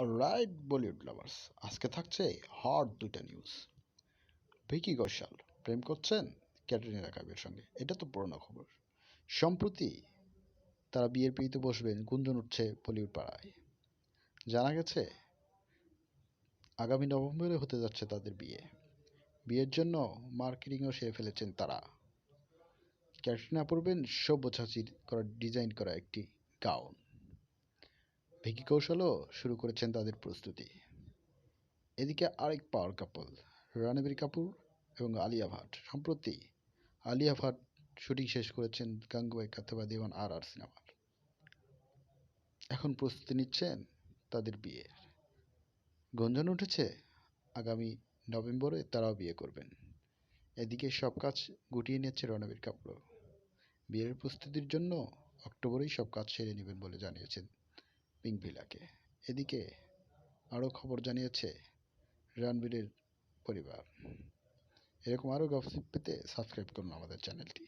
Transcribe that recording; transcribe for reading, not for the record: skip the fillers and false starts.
Alright Bollywood lovers, আজকে থাকছে hot দুইটা নিউজ। ভিকি কৌশল প্রেম করছেন ক্যাটরিনা কাইফের সঙ্গে, এটা তো পুরোনো খবর। সম্প্রতি তারা বিয়ের পিড়িতে বসবেন, গুঞ্জন উঠছে বলিউড পাড়ায়। জানা গেছে আগামী নভেম্বরে হতে যাচ্ছে তাদের বিয়ে। বিয়ের জন্য মার্কেটিংও সেরে ফেলেছেন তারা। ক্যাটরিনা পরবেন সব্যসাচীর করা ডিজাইন করা একটি গাউন। ভিকি কৌশলও শুরু করেছেন তাদের প্রস্তুতি। এদিকে আরেক পাওয়ার কাপল রণবীর কাপুর এবং আলিয়া ভাট। সম্প্রতি আলিয়া ভাট শুটিং শেষ করেছেন গাঙ্গুবাই কাথুবা দেওয়ান আর সিনেমার। এখন প্রস্তুতি নিচ্ছেন তাদের বিয়ের। গুঞ্জন উঠেছে আগামী নভেম্বরে তারাও বিয়ে করবেন। এদিকে সব কাজ গুটিয়ে নিচ্ছে রণবীর কাপুরও। বিয়ের প্রস্তুতির জন্য অক্টোবরেই সব কাজ সেরে নেবেন বলে জানিয়েছেন পিঙ্ক ভিলাকে। এদিকে আরও খবর জানিয়েছে রণবীরের পরিবার। এরকম আরও গসিপ পেতে সাবস্ক্রাইব করুন আমাদের চ্যানেলটি।